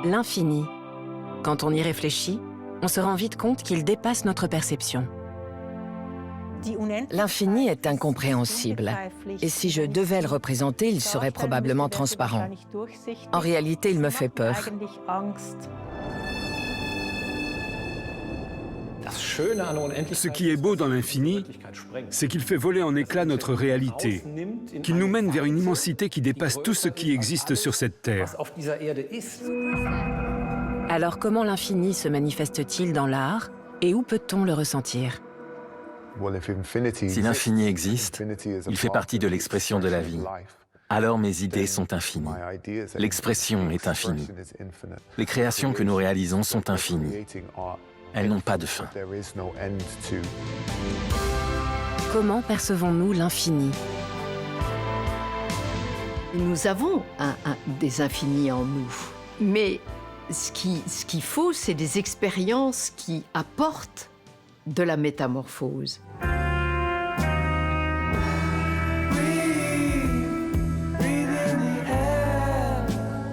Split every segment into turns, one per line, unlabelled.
L'infini. Quand on y réfléchit, on se rend vite compte qu'il dépasse notre perception.
L'infini est incompréhensible, et si je devais le représenter, il serait probablement transparent. En réalité, il me fait peur.
Ce qui est beau dans l'infini, c'est qu'il fait voler en éclats notre réalité, qu'il nous mène vers une immensité qui dépasse tout ce qui existe sur cette terre.
Alors comment l'infini se manifeste-t-il dans l'art et où peut-on le ressentir?
Si l'infini existe, il fait partie de l'expression de la vie. Alors mes idées sont infinies. L'expression est infinie. Les créations que nous réalisons sont infinies. Elles n'ont pas de fin.
Comment percevons-nous l'infini?
Nous avons des infinis en nous, mais ce qu'il faut, c'est des expériences qui apportent de la métamorphose.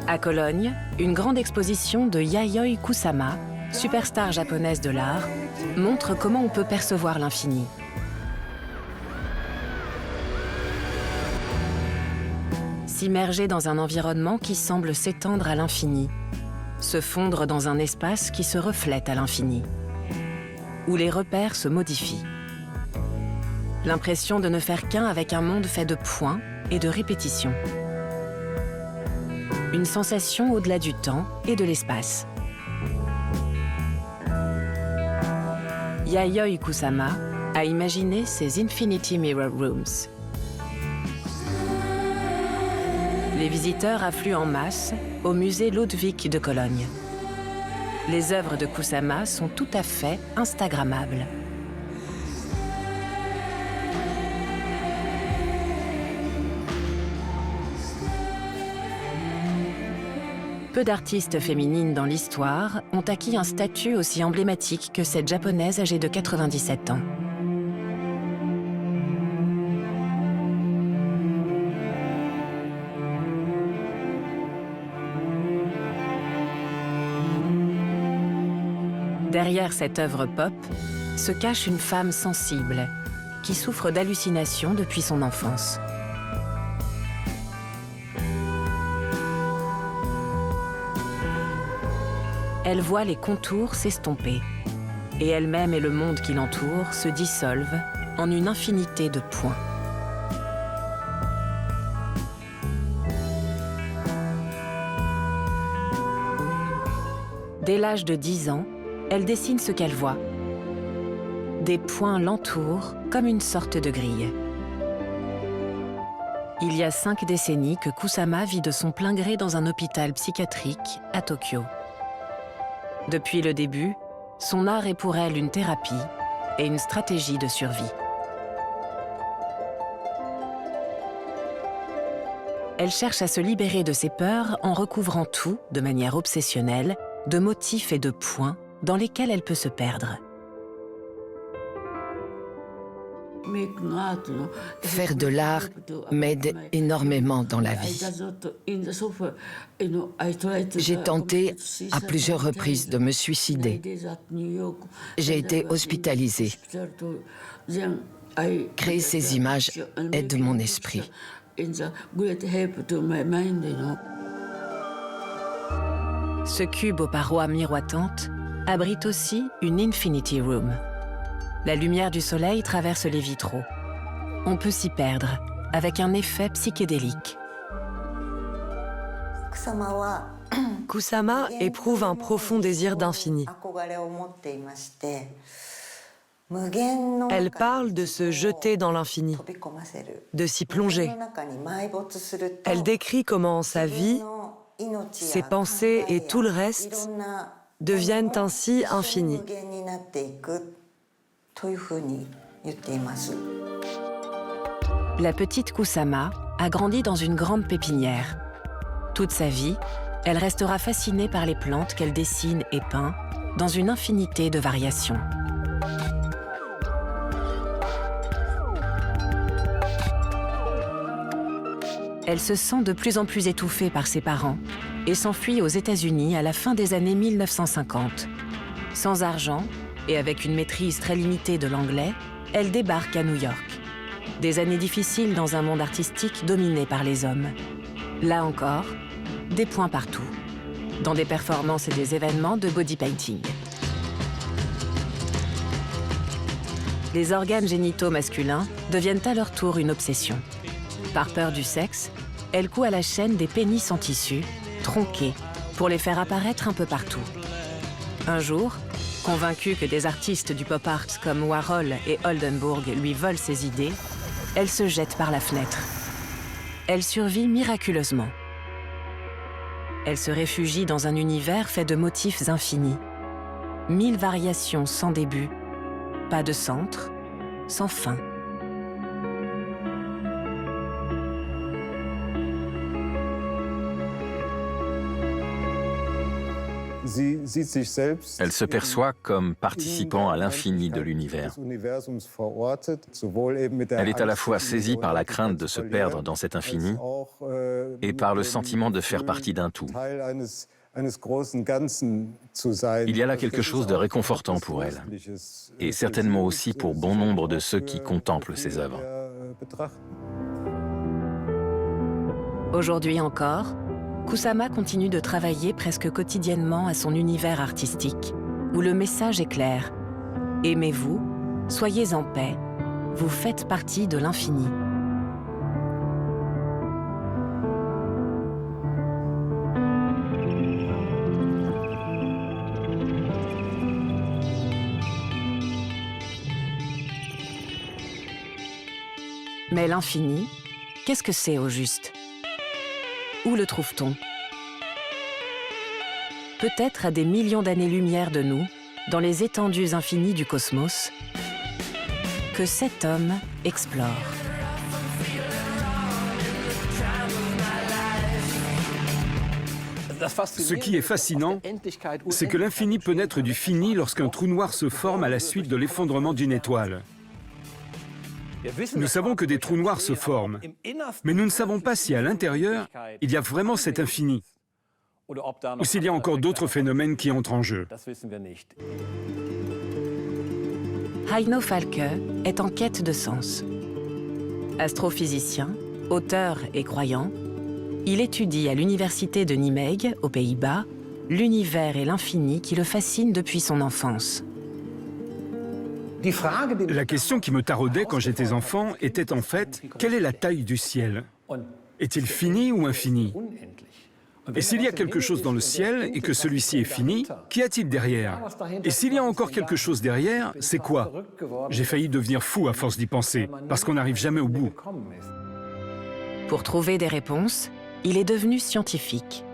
À Cologne, une grande exposition de Yayoi Kusama, superstar japonaise de l'art, montre comment on peut percevoir l'infini. S'immerger dans un environnement qui semble s'étendre à l'infini, se fondre dans un espace qui se reflète à l'infini, où les repères se modifient. L'impression de ne faire qu'un avec un monde fait de points et de répétitions. Une sensation au-delà du temps et de l'espace. Yayoi Kusama a imaginé ces Infinity Mirror Rooms. Les visiteurs affluent en masse au musée Ludwig de Cologne. Les œuvres de Kusama sont tout à fait instagrammables. Peu d'artistes féminines dans l'histoire ont acquis un statut aussi emblématique que cette japonaise âgée de 97 ans. Derrière cette œuvre pop se cache une femme sensible qui souffre d'hallucinations depuis son enfance. Elle voit les contours s'estomper et elle-même et le monde qui l'entoure se dissolvent en une infinité de points. Dès l'âge de 10 ans, elle dessine ce qu'elle voit. Des points l'entourent comme une sorte de grille. Il y a 5 décennies que Kusama vit de son plein gré dans un hôpital psychiatrique à Tokyo. Depuis le début, son art est pour elle une thérapie et une stratégie de survie. Elle cherche à se libérer de ses peurs en recouvrant tout, de manière obsessionnelle, de motifs et de points dans lesquels elle peut se perdre.
Faire de l'art m'aide énormément dans la vie. J'ai tenté à plusieurs reprises de me suicider. J'ai été hospitalisée. Créer ces images aide mon esprit.
Ce cube aux parois miroitantes abrite aussi une Infinity Room. La lumière du soleil traverse les vitraux. On peut s'y perdre, avec un effet psychédélique.
Kusama éprouve un profond désir d'infini. Elle parle de se jeter dans l'infini, de s'y plonger. Elle décrit comment sa vie, ses pensées et tout le reste deviennent ainsi infinis.
La petite Kusama a grandi dans une grande pépinière. Toute sa vie, elle restera fascinée par les plantes qu'elle dessine et peint dans une infinité de variations. Elle se sent de plus en plus étouffée par ses parents et s'enfuit aux États-Unis à la fin des années 1950. Sans argent et avec une maîtrise très limitée de l'anglais, elle débarque à New York. Des années difficiles dans un monde artistique dominé par les hommes. Là encore, des points partout, dans des performances et des événements de body painting. Les organes génitaux masculins deviennent à leur tour une obsession. Par peur du sexe, elle coud à la chaîne des pénis en tissu, tronqués, pour les faire apparaître un peu partout. Un jour, convaincue que des artistes du pop art comme Warhol et Oldenburg lui volent ses idées, elle se jette par la fenêtre. Elle survit miraculeusement. Elle se réfugie dans un univers fait de motifs infinis. 1000 variations sans début, pas de centre, sans fin.
Elle se perçoit comme participant à l'infini de l'univers. Elle est à la fois saisie par la crainte de se perdre dans cet infini et par le sentiment de faire partie d'un tout. Il y a là quelque chose de réconfortant pour elle, et certainement aussi pour bon nombre de ceux qui contemplent ses œuvres.
Aujourd'hui encore, Kusama continue de travailler presque quotidiennement à son univers artistique, où le message est clair. Aimez-vous, soyez en paix, vous faites partie de l'infini. Mais l'infini, qu'est-ce que c'est au juste? Où le trouve-t-on? Peut-être à des millions d'années-lumière de nous, dans les étendues infinies du cosmos, que cet homme explore.
Ce qui est fascinant, c'est que l'infini peut naître du fini lorsqu'un trou noir se forme à la suite de l'effondrement d'une étoile. Nous savons que des trous noirs se forment, mais nous ne savons pas si à l'intérieur, il y a vraiment cet infini, ou s'il y a encore d'autres phénomènes qui entrent en jeu.
Heino Falke est en quête de sens. Astrophysicien, auteur et croyant, il étudie à l'université de Nijmegen, aux Pays-Bas, l'univers et l'infini qui le fascinent depuis son enfance.
La question qui me taraudait quand j'étais enfant était en fait, quelle est la taille du ciel? Est-il fini ou infini? Et s'il y a quelque chose dans le ciel et que celui-ci est fini, qu'y a-t-il derrière? Et s'il y a encore quelque chose derrière, c'est quoi? J'ai failli devenir fou à force d'y penser, parce qu'on n'arrive jamais au bout.
Pour trouver des réponses, il est devenu scientifique.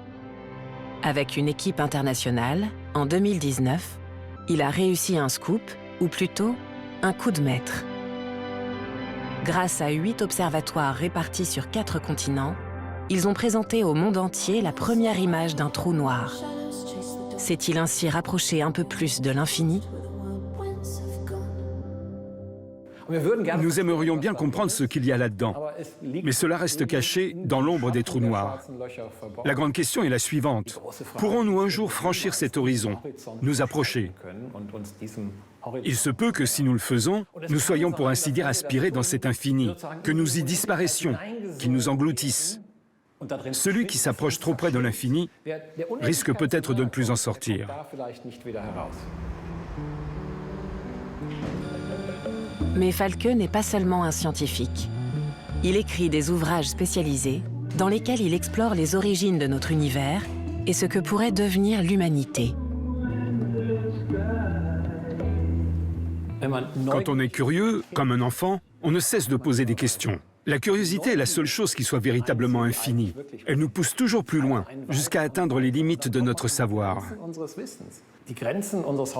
Avec une équipe internationale, en 2019, il a réussi un scoop, ou plutôt un coup de maître. Grâce à 8 observatoires répartis sur 4 continents, ils ont présenté au monde entier la première image d'un trou noir. S'est-il ainsi rapproché un peu plus de l'infini?
Nous aimerions bien comprendre ce qu'il y a là-dedans, mais cela reste caché dans l'ombre des trous noirs. La grande question est la suivante. Pourrons-nous un jour franchir cet horizon, nous approcher? Il se peut que si nous le faisons, nous soyons pour ainsi dire aspirés dans cet infini, que nous y disparaissions, qu'il nous engloutisse. Celui qui s'approche trop près de l'infini risque peut-être de ne plus en sortir.
Mais Falke n'est pas seulement un scientifique. Il écrit des ouvrages spécialisés dans lesquels il explore les origines de notre univers et ce que pourrait devenir l'humanité.
Quand on est curieux, comme un enfant, on ne cesse de poser des questions. La curiosité est la seule chose qui soit véritablement infinie. Elle nous pousse toujours plus loin, jusqu'à atteindre les limites de notre savoir.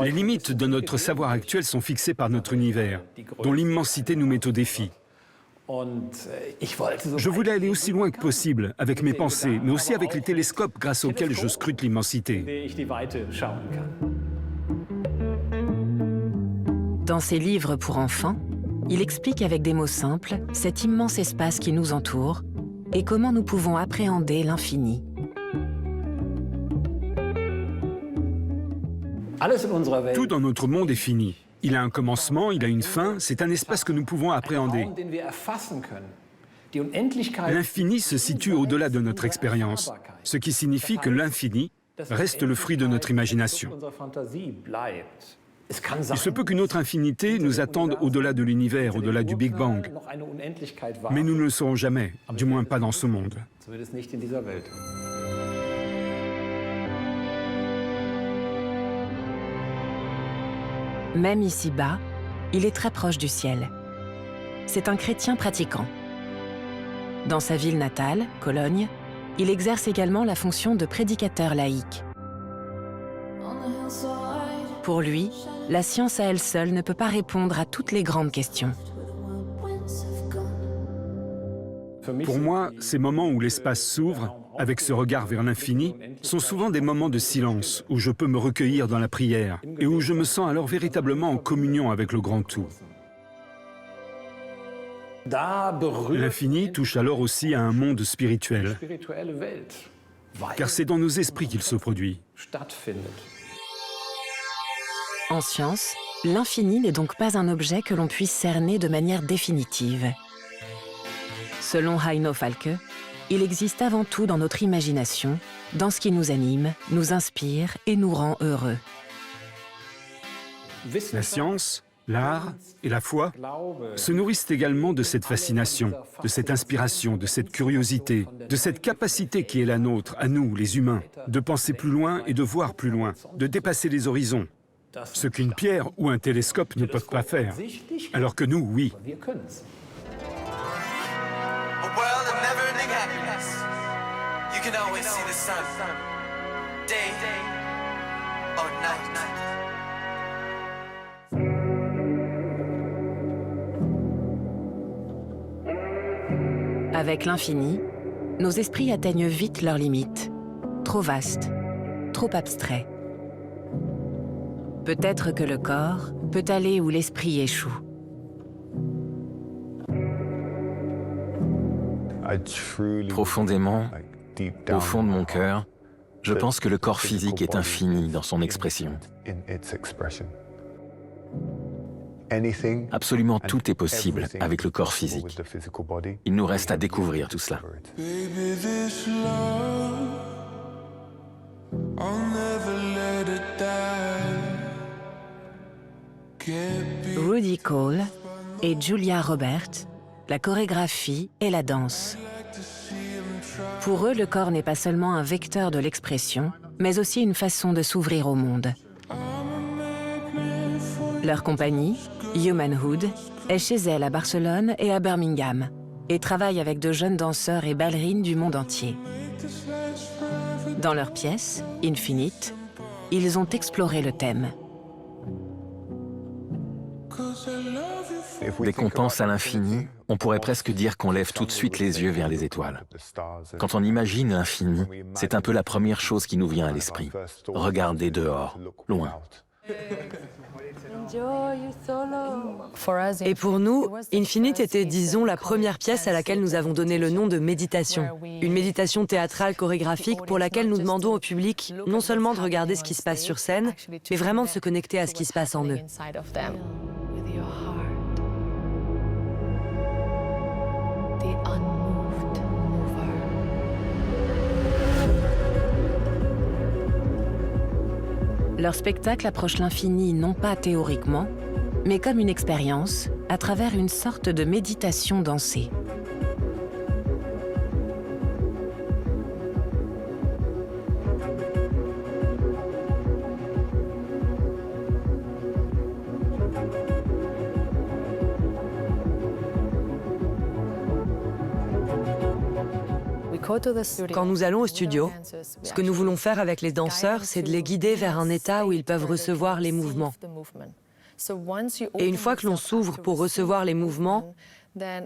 Les limites de notre savoir actuel sont fixées par notre univers, dont l'immensité nous met au défi. Je voulais aller aussi loin que possible avec mes pensées, mais aussi avec les télescopes grâce auxquels je scrute l'immensité.
Dans ses livres pour enfants, il explique avec des mots simples cet immense espace qui nous entoure et comment nous pouvons appréhender l'infini.
Tout dans notre monde est fini. Il a un commencement, il a une fin, c'est un espace que nous pouvons appréhender. L'infini se situe au-delà de notre expérience, ce qui signifie que l'infini reste le fruit de notre imagination. Il se peut qu'une autre infinité nous attende au-delà de l'univers, au-delà du Big Bang. Mais nous ne le saurons jamais, du moins pas dans ce monde.
Même ici-bas, il est très proche du ciel. C'est un chrétien pratiquant. Dans sa ville natale, Cologne, il exerce également la fonction de prédicateur laïque. Pour lui, la science à elle seule ne peut pas répondre à toutes les grandes questions.
Pour moi, ces moments où l'espace s'ouvre, avec ce regard vers l'infini, sont souvent des moments de silence, où je peux me recueillir dans la prière, et où je me sens alors véritablement en communion avec le grand tout. L'infini touche alors aussi à un monde spirituel, car c'est dans nos esprits qu'il se produit.
En science, l'infini n'est donc pas un objet que l'on puisse cerner de manière définitive. Selon Heino Falke, il existe avant tout dans notre imagination, dans ce qui nous anime, nous inspire et nous rend heureux.
La science, l'art et la foi se nourrissent également de cette fascination, de cette inspiration, de cette curiosité, de cette capacité qui est la nôtre, à nous, les humains, de penser plus loin et de voir plus loin, de dépasser les horizons, ce qu'une pierre ou un télescope ne peuvent pas faire, alors que nous, oui.
Avec l'infini, nos esprits atteignent vite leurs limites, trop vastes, trop abstraits. Peut-être que le corps peut aller où l'esprit échoue.
Profondément, au fond de mon cœur, je pense que le corps physique est infini dans son expression. Absolument tout est possible avec le corps physique. Il nous reste à découvrir tout cela.
Rudy Cole et Julia Roberts, la chorégraphie et la danse. Pour eux, le corps n'est pas seulement un vecteur de l'expression, mais aussi une façon de s'ouvrir au monde. Leur compagnie, Humanhood, est chez elle à Barcelone et à Birmingham, et travaille avec de jeunes danseurs et ballerines du monde entier. Dans leur pièce, Infinite, ils ont exploré le thème.
Dès qu'on pense à l'infini, on pourrait presque dire qu'on lève tout de suite les yeux vers les étoiles. Quand on imagine l'infini, c'est un peu la première chose qui nous vient à l'esprit. Regarder dehors, loin.
Et pour nous, Infinite était, disons, la première pièce à laquelle nous avons donné le nom de méditation. Une méditation théâtrale chorégraphique pour laquelle nous demandons au public non seulement de regarder ce qui se passe sur scène, mais vraiment de se connecter à ce qui se passe en eux.
Leur spectacle approche l'infini non pas théoriquement, mais comme une expérience, à travers une sorte de méditation dansée.
Quand nous allons au studio, ce que nous voulons faire avec les danseurs, c'est de les guider vers un état où ils peuvent recevoir les mouvements. Et une fois que l'on s'ouvre pour recevoir les mouvements,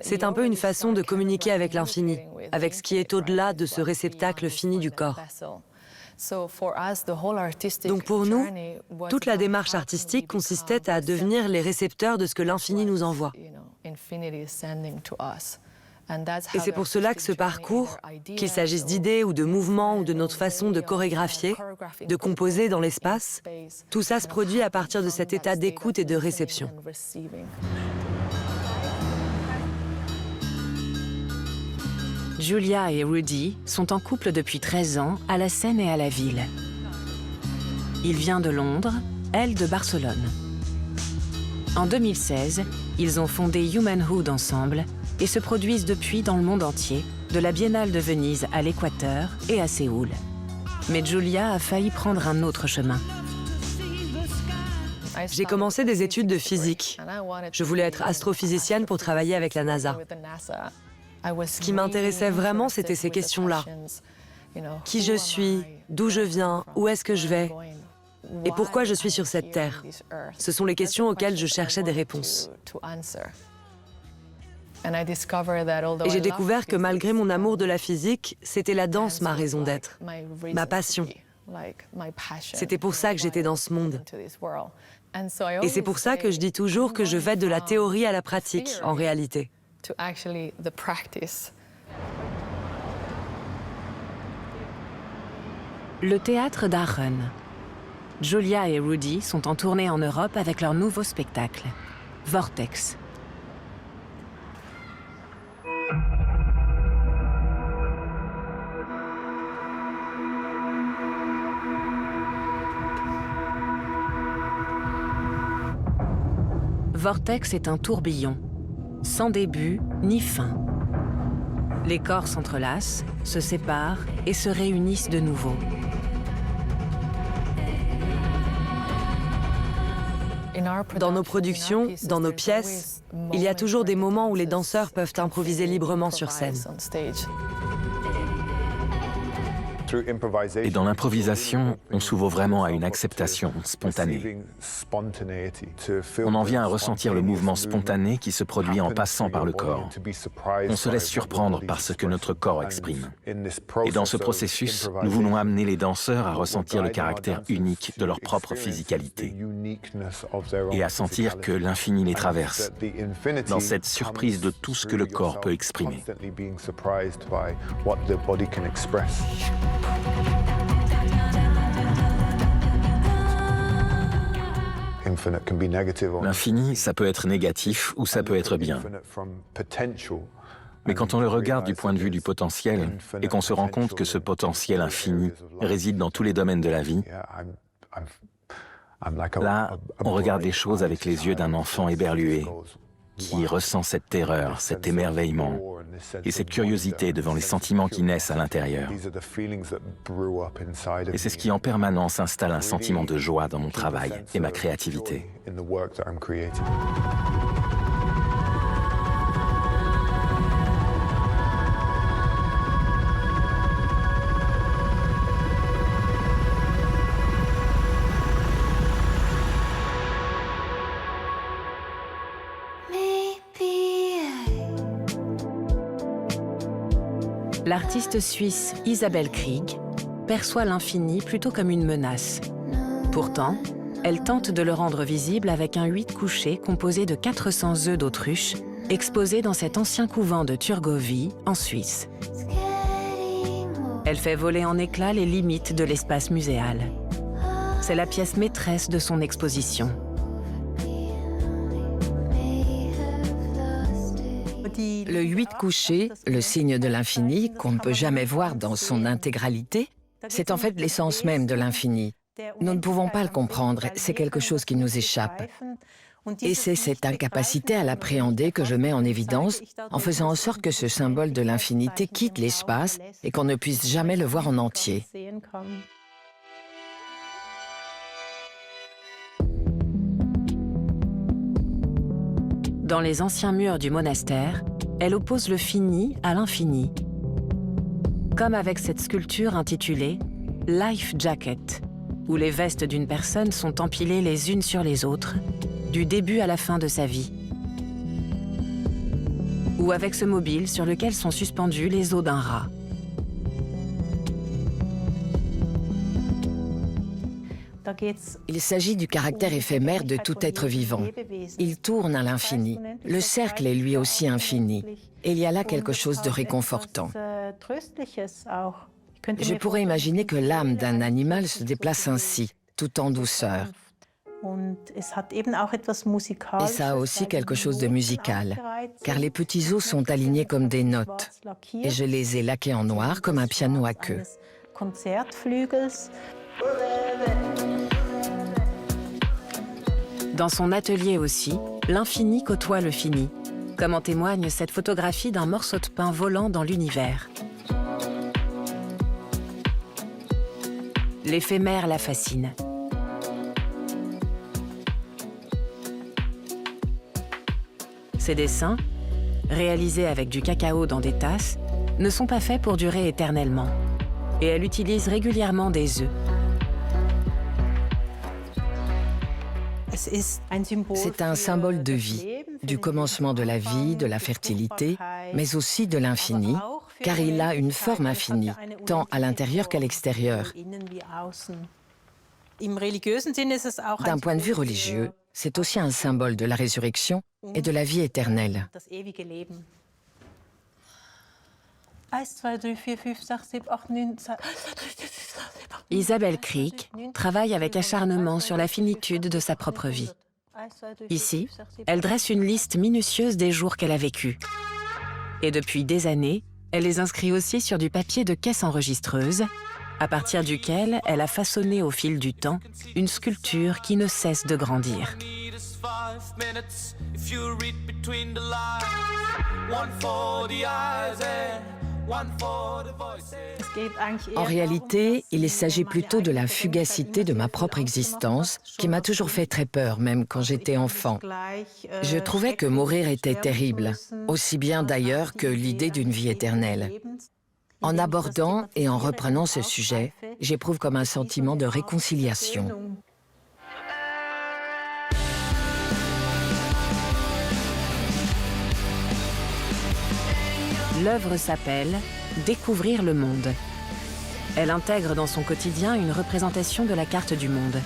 c'est un peu une façon de communiquer avec l'infini, avec ce qui est au-delà de ce réceptacle fini du corps. Donc pour nous, toute la démarche artistique consistait à devenir les récepteurs de ce que l'infini nous envoie. Et c'est pour cela que ce parcours, qu'il s'agisse d'idées ou de mouvements ou de notre façon de chorégraphier, de composer dans l'espace, tout ça se produit à partir de cet état d'écoute et de réception.
Julia et Rudy sont en couple depuis 13 ans à la scène et à la ville. Il vient de Londres, elle de Barcelone. En 2016, ils ont fondé Humanhood ensemble et se produisent depuis dans le monde entier, de la Biennale de Venise à l'Équateur et à Séoul. Mais Julia a failli prendre un autre chemin.
J'ai commencé des études de physique. Je voulais être astrophysicienne pour travailler avec la NASA. Ce qui m'intéressait vraiment, c'était ces questions-là. Qui je suis, d'où je viens, où est-ce que je vais, et pourquoi je suis sur cette terre. Ce sont les questions auxquelles je cherchais des réponses. Et j'ai découvert que malgré mon amour de la physique, c'était la danse ma raison d'être, ma passion. C'était pour ça que j'étais dans ce monde. Et c'est pour ça que je dis toujours que je vais de la théorie à la pratique, en réalité.
Le théâtre d'Aachen. Julia et Rudy sont en tournée en Europe avec leur nouveau spectacle, Vortex. Vortex est un tourbillon, sans début ni fin. Les corps s'entrelacent, se séparent et se réunissent de nouveau.
Dans nos productions, dans nos pièces, il y a toujours des moments où les danseurs peuvent improviser librement sur scène.
Et dans l'improvisation, on s'ouvre vraiment à une acceptation spontanée. On en vient à ressentir le mouvement spontané qui se produit en passant par le corps. On se laisse surprendre par ce que notre corps exprime. Et dans ce processus, nous voulons amener les danseurs à ressentir le caractère unique de leur propre physicalité et à sentir que l'infini les traverse, dans cette surprise de tout ce que le corps peut exprimer. L'infini, ça peut être négatif ou ça peut être bien. Mais quand on le regarde du point de vue du potentiel et qu'on se rend compte que ce potentiel infini réside dans tous les domaines de la vie, là, on regarde les choses avec les yeux d'un enfant éberlué qui ressent cette terreur, cet émerveillement et cette curiosité devant les sentiments qui naissent à l'intérieur. Et c'est ce qui en permanence installe un sentiment de joie dans mon travail et ma créativité.
L'artiste suisse Isabelle Krieg perçoit l'infini plutôt comme une menace. Pourtant, elle tente de le rendre visible avec un 8 couché composé de 400 œufs d'autruche exposés dans cet ancien couvent de Turgovie, en Suisse. Elle fait voler en éclats les limites de l'espace muséal. C'est la pièce maîtresse de son exposition.
Le 8 couché, le signe de l'infini, qu'on ne peut jamais voir dans son intégralité, c'est en fait l'essence même de l'infini. Nous ne pouvons pas le comprendre, c'est quelque chose qui nous échappe. Et c'est cette incapacité à l'appréhender que je mets en évidence en faisant en sorte que ce symbole de l'infinité quitte l'espace et qu'on ne puisse jamais le voir en entier.
Dans les anciens murs du monastère, elle oppose le fini à l'infini. Comme avec cette sculpture intitulée « Life Jacket », où les vestes d'une personne sont empilées les unes sur les autres, du début à la fin de sa vie. Ou avec ce mobile sur lequel sont suspendus les os d'un rat.
Il s'agit du caractère éphémère de tout être vivant. Il tourne à l'infini. Le cercle est lui aussi infini. Et il y a là quelque chose de réconfortant. Je pourrais imaginer que l'âme d'un animal se déplace ainsi, tout en douceur. Et ça a aussi quelque chose de musical, car les petits os sont alignés comme des notes. Et je les ai laqués en noir comme un piano à queue.
Dans son atelier aussi, l'infini côtoie le fini, comme en témoigne cette photographie d'un morceau de pain volant dans l'univers. L'éphémère la fascine. Ces dessins, réalisés avec du cacao dans des tasses, ne sont pas faits pour durer éternellement. Et elle utilise régulièrement des œufs.
C'est un symbole de vie, du commencement de la vie, de la fertilité, mais aussi de l'infini, car il a une forme infinie, tant à l'intérieur qu'à l'extérieur. D'un point de vue religieux, c'est aussi un symbole de la résurrection et de la vie éternelle.
Isabelle Creek travaille avec acharnement sur la finitude de sa propre vie. Ici, elle dresse une liste minutieuse des jours qu'elle a vécus. Et depuis des années, elle les inscrit aussi sur du papier de caisse enregistreuse, à partir duquel elle a façonné au fil du temps une sculpture qui ne cesse de grandir.
En réalité, il s'agit plutôt de la fugacité de ma propre existence qui m'a toujours fait très peur, même quand j'étais enfant. Je trouvais que mourir était terrible, aussi bien d'ailleurs que l'idée d'une vie éternelle. En abordant et en reprenant ce sujet, j'éprouve comme un sentiment de réconciliation.
L'œuvre s'appelle « Découvrir le monde ». Elle intègre dans son quotidien une représentation de la carte du monde.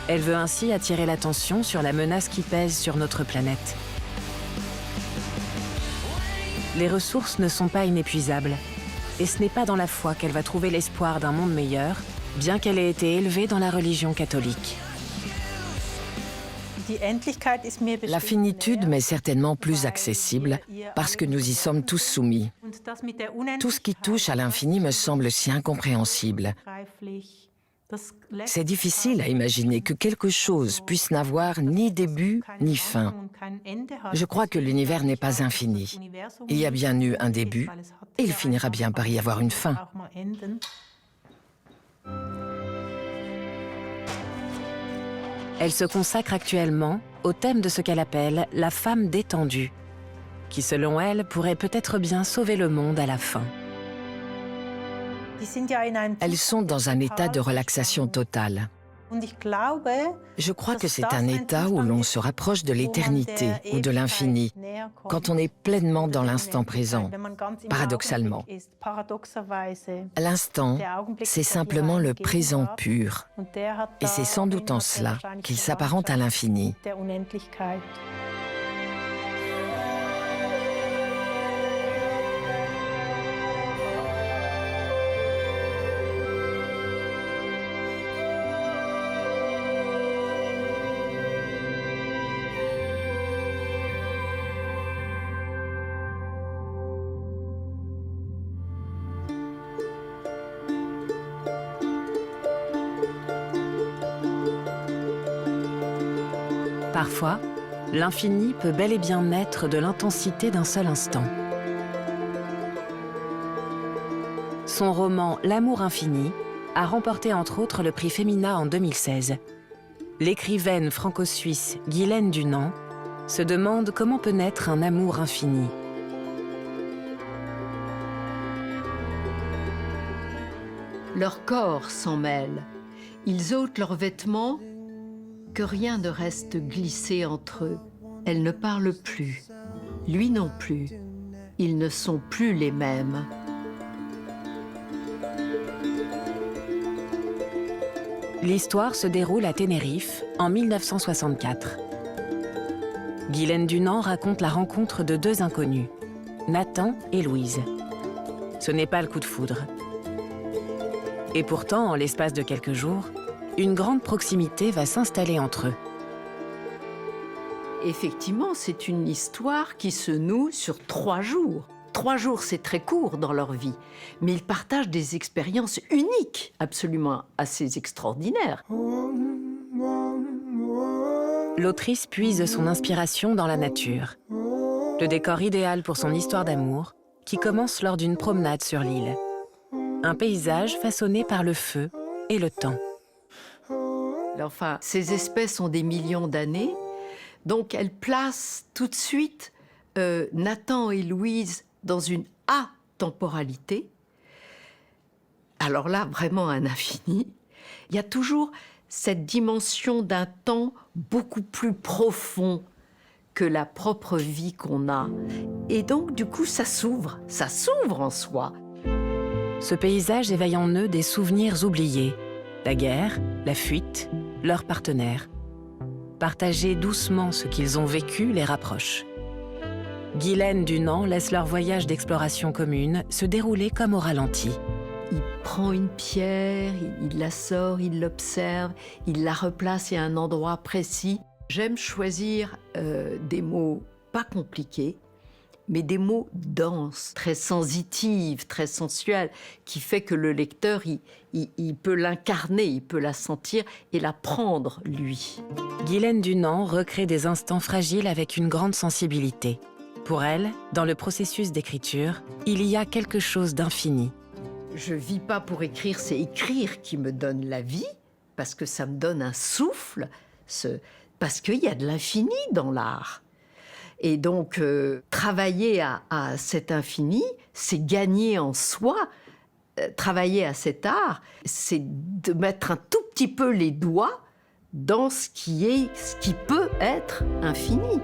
Elle veut ainsi attirer l'attention sur la menace qui pèse sur notre planète. Les ressources ne sont pas inépuisables. Et ce n'est pas dans la foi qu'elle va trouver l'espoir d'un monde meilleur, bien qu'elle ait été élevée dans la religion catholique.
La finitude m'est certainement plus accessible parce que nous y sommes tous soumis. Tout ce qui touche à l'infini me semble si incompréhensible. C'est difficile à imaginer que quelque chose puisse n'avoir ni début ni fin. Je crois que l'univers n'est pas infini. Il y a bien eu un début et il finira bien par y avoir une fin.
Elle se consacre actuellement au thème de ce qu'elle appelle la femme détendue, qui selon elle pourrait peut-être bien sauver le monde à la fin.
Elles sont dans un état de relaxation totale. Je crois que c'est un état où l'on se rapproche de l'éternité ou de l'infini, quand on est pleinement dans l'instant présent, paradoxalement. L'instant, c'est simplement le présent pur, et c'est sans doute en cela qu'il s'apparente à l'infini.
Parfois, l'infini peut bel et bien naître de l'intensité d'un seul instant. Son roman « L'amour infini » a remporté entre autres le prix Femina en 2016. L'écrivaine franco-suisse Guylaine Dunant se demande comment peut naître un amour infini.
Leurs corps s'en mêlent. Ils ôtent leurs vêtements, que rien ne reste glissé entre eux. Elle ne parle plus, lui non plus. Ils ne sont plus les mêmes.
L'histoire se déroule à Tenerife en 1964. Guylaine Dunant raconte la rencontre de deux inconnus, Nathan et Louise. Ce n'est pas le coup de foudre. Et pourtant, en l'espace de quelques jours, une grande proximité va s'installer entre eux.
Effectivement, c'est une histoire qui se noue sur 3 jours. 3 jours, c'est très court dans leur vie, mais ils partagent des expériences uniques, absolument assez extraordinaires.
L'autrice puise son inspiration dans la nature. Le décor idéal pour son histoire d'amour, qui commence lors d'une promenade sur l'île. Un paysage façonné par le feu et le temps.
Enfin, ces espèces ont des millions d'années, donc elles placent tout de suite Nathan et Louise dans une atemporalité. Alors là, vraiment un infini. Il y a toujours cette dimension d'un temps beaucoup plus profond que la propre vie qu'on a. Et donc, du coup, ça s'ouvre en soi.
Ce paysage éveille en eux des souvenirs oubliés. La guerre, la fuite, leur partenaire. Partager doucement ce qu'ils ont vécu les rapproche. Guylaine Dunant laisse leur voyage d'exploration commune se dérouler comme au ralenti.
Il prend une pierre, il la sort, il l'observe, il la replace à un endroit précis. J'aime choisir des mots pas compliqués, mais des mots denses, très sensitifs, très sensuels, qui fait que le lecteur, il peut l'incarner, il peut la sentir et la prendre, lui.
Guylaine Dunant recrée des instants fragiles avec une grande sensibilité. Pour elle, dans le processus d'écriture, il y a quelque chose d'infini.
Je vis pas pour écrire, c'est écrire qui me donne la vie, parce que ça me donne un souffle, parce qu'il y a de l'infini dans l'art. Et donc, travailler à cet infini, c'est gagner en soi. Travailler à cet art, c'est de mettre un tout petit peu les doigts dans ce qui peut être infini.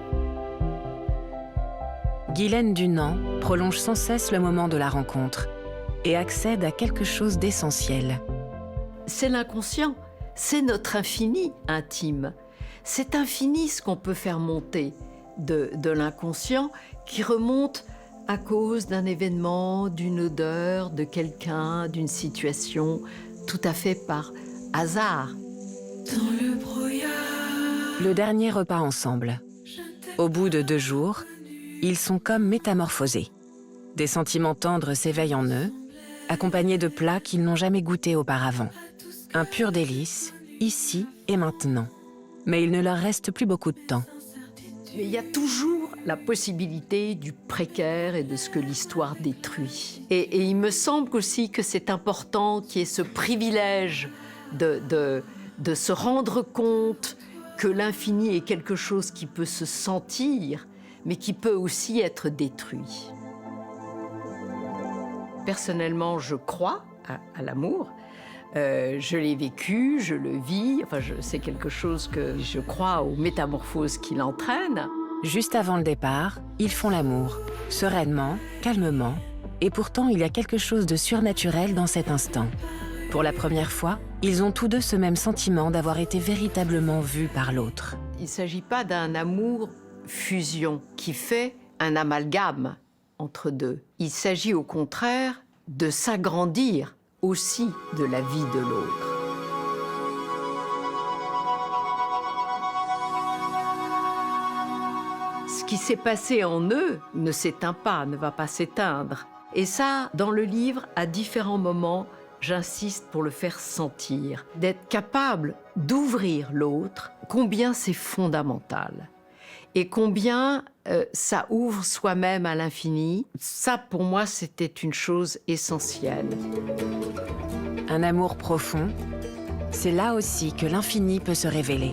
Guylaine Dunant prolonge sans cesse le moment de la rencontre et accède à quelque chose d'essentiel.
C'est l'inconscient, c'est notre infini intime. C'est infini ce qu'on peut faire monter de l'inconscient qui remonte à cause d'un événement, d'une odeur, de quelqu'un, d'une situation, tout à fait par hasard.
Dans le brouillard. Le dernier repas ensemble. Au bout de 2 jours, ils sont comme métamorphosés. Des sentiments tendres s'éveillent en eux, accompagnés de plats qu'ils n'ont jamais goûtés auparavant. Un pur délice, ici et maintenant. Mais il ne leur reste plus beaucoup de temps.
Il y a toujours la possibilité du précaire et de ce que l'histoire détruit. Et il me semble aussi que c'est important qu'il y ait ce privilège de se rendre compte que l'infini est quelque chose qui peut se sentir, mais qui peut aussi être détruit. Personnellement, je crois à l'amour. Je l'ai vécu, je le vis. Enfin, c'est quelque chose que je crois aux métamorphoses qu'il entraîne.
Juste avant le départ, ils font l'amour, sereinement, calmement, et pourtant il y a quelque chose de surnaturel dans cet instant. Pour la première fois, ils ont tous deux ce même sentiment d'avoir été véritablement vus par l'autre.
Il ne s'agit pas d'un amour fusion qui fait un amalgame entre deux. Il s'agit au contraire de s'agrandir aussi de la vie de l'autre. Ce qui s'est passé en eux ne s'éteint pas, ne va pas s'éteindre. Et ça, dans le livre, à différents moments, j'insiste pour le faire sentir, d'être capable d'ouvrir l'autre, combien c'est fondamental. Et combien ça ouvre soi-même à l'infini. Ça, pour moi, c'était une chose essentielle.
Un amour profond, c'est là aussi que l'infini peut se révéler.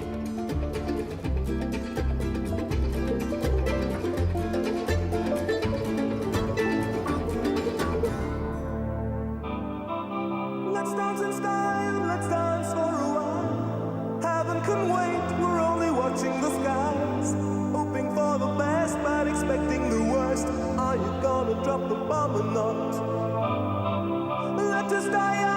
Drop the bomb or not. Let us die